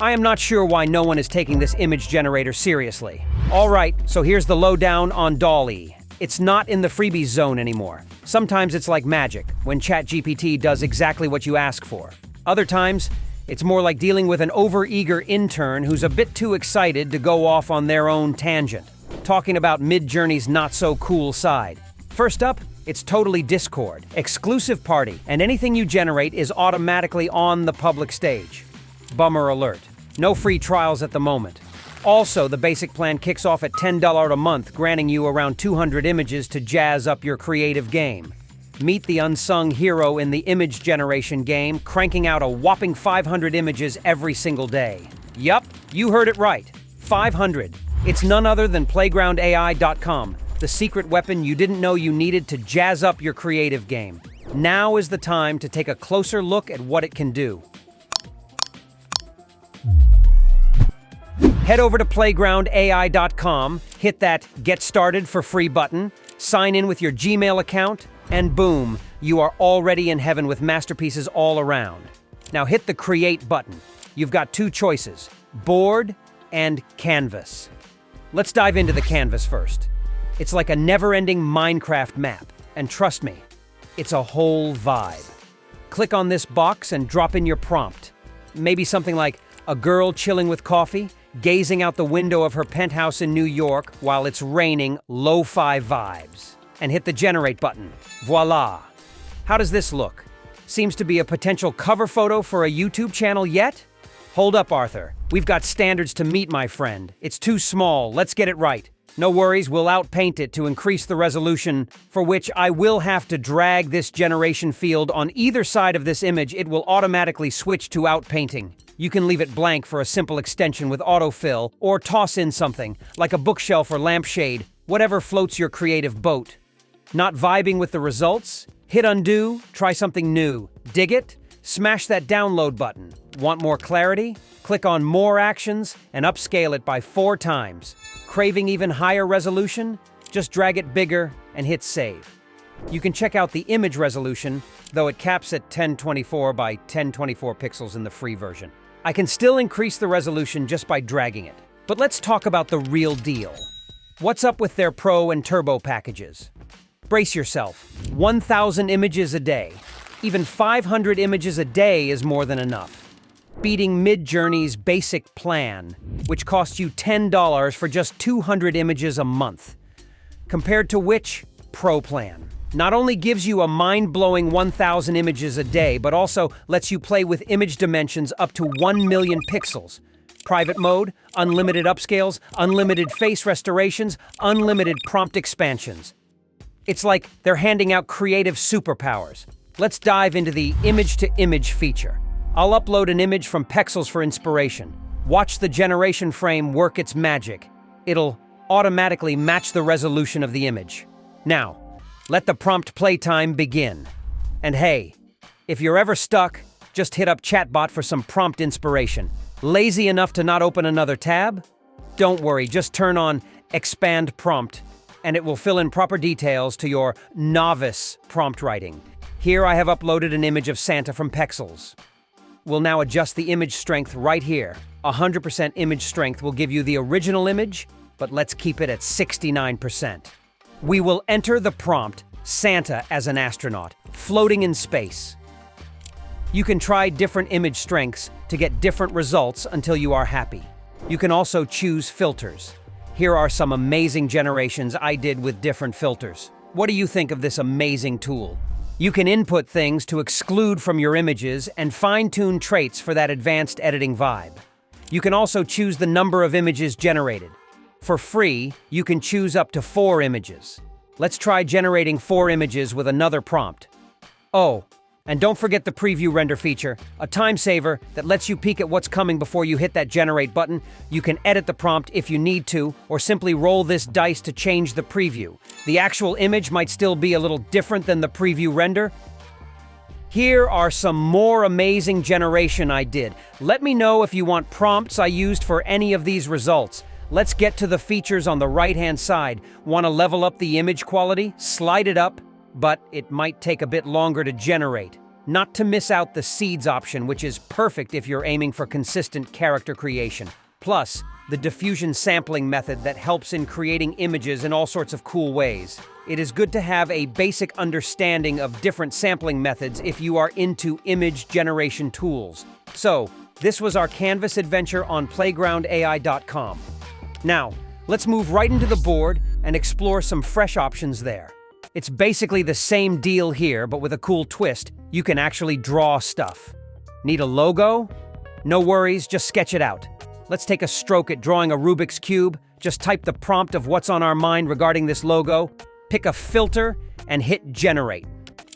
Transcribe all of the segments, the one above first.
I am not sure why no one is taking this image generator seriously. Alright, so here's the lowdown on DALL-E. It's not in the freebies zone anymore. Sometimes it's like magic, when ChatGPT does exactly what you ask for. Other times, it's more like dealing with an overeager intern who's a bit too excited to go off on their own tangent, talking about Midjourney's not-so-cool side. First up, it's totally Discord, exclusive party, and anything you generate is automatically on the public stage. Bummer alert. No free trials at the moment. Also, the basic plan kicks off at $10 a month, granting you around 200 images to jazz up your creative game. Meet the unsung hero in the image generation game, cranking out a whopping 500 images every single day. Yup, you heard it right. 500. It's none other than playgroundai.com, the secret weapon you didn't know you needed to jazz up your creative game. Now is the time to take a closer look at what it can do. Head over to playgroundai.com, hit that Get Started for Free button, sign in with your Gmail account, and boom, you are already in heaven with masterpieces all around. Now hit the Create button. You've got two choices, board and canvas. Let's dive into the canvas first. It's like a never-ending Minecraft map, and trust me, it's a whole vibe. Click on this box and drop in your prompt. Maybe something like a girl chilling with coffee, gazing out the window of her penthouse in New York while it's raining lo-fi vibes. And hit the Generate button. Voila! How does this look? Seems to be a potential cover photo for a YouTube channel yet? Hold up, Arthur. We've got standards to meet, my friend. It's too small. Let's get it right. No worries, we'll outpaint it to increase the resolution, for which I will have to drag this generation field on either side of this image. It will automatically switch to outpainting. You can leave it blank for a simple extension with autofill, or toss in something, like a bookshelf or lampshade, whatever floats your creative boat. Not vibing with the results? Hit undo, try something new. Dig it? Smash that download button. Want more clarity? Click on More Actions and upscale it by 4 times. Craving even higher resolution? Just drag it bigger and hit Save. You can check out the image resolution, though it caps at 1024 by 1024 pixels in the free version. I can still increase the resolution just by dragging it. But let's talk about the real deal. What's up with their Pro and Turbo packages? Brace yourself. 1,000 images a day. Even 500 images a day is more than enough. Beating Midjourney's basic plan, which costs you $10 for just 200 images a month. Compared to which, Pro plan not only gives you a mind-blowing 1,000 images a day, but also lets you play with image dimensions up to 1 million pixels. Private mode, unlimited upscales, unlimited face restorations, unlimited prompt expansions. It's like they're handing out creative superpowers. Let's dive into the image-to-image feature. I'll upload an image from Pexels for inspiration. Watch the generation frame work its magic. It'll automatically match the resolution of the image. Now, let the prompt playtime begin. And hey, if you're ever stuck, just hit up Chatbot for some prompt inspiration. Lazy enough to not open another tab? Don't worry, just turn on Expand Prompt, and it will fill in proper details to your novice prompt writing. Here I have uploaded an image of Santa from Pexels. We'll now adjust the image strength right here. 100% image strength will give you the original image, but let's keep it at 69%. We will enter the prompt, Santa as an astronaut, floating in space. You can try different image strengths to get different results until you are happy. You can also choose filters. Here are some amazing generations I did with different filters. What do you think of this amazing tool? You can input things to exclude from your images and fine-tune traits for that advanced editing vibe. You can also choose the number of images generated. For free, you can choose up to 4 images. Let's try generating 4 images with another prompt. Oh, and don't forget the preview render feature, a time saver that lets you peek at what's coming before you hit that generate button. You can edit the prompt if you need to, or simply roll this dice to change the preview. The actual image might still be a little different than the preview render. Here are some more amazing generation I did. Let me know if you want prompts I used for any of these results. Let's get to the features on the right-hand side. Want to level up the image quality? Slide it up, but it might take a bit longer to generate. not to miss out the seeds option, which is perfect if you're aiming for consistent character creation. Plus, the diffusion sampling method that helps in creating images in all sorts of cool ways. It is good to have a basic understanding of different sampling methods if you are into image generation tools. So, this was our Canvas adventure on playgroundai.com. Now, let's move right into the board and explore some fresh options there. It's basically the same deal here, but with a cool twist. You can actually draw stuff. Need a logo? No worries, just sketch it out. Let's take a stroke at drawing a Rubik's Cube. Just type the prompt of what's on our mind regarding this logo, pick a filter, and hit generate.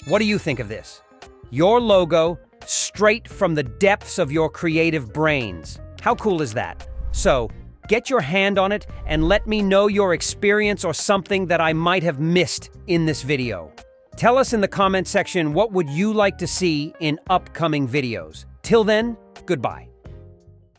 What do you think of this? Your logo, straight from the depths of your creative brains. How cool is that? So, get your hand on it and let me know your experience or something that I might have missed in this video. Tell us in the comment section what would you like to see in upcoming videos. Till then, goodbye.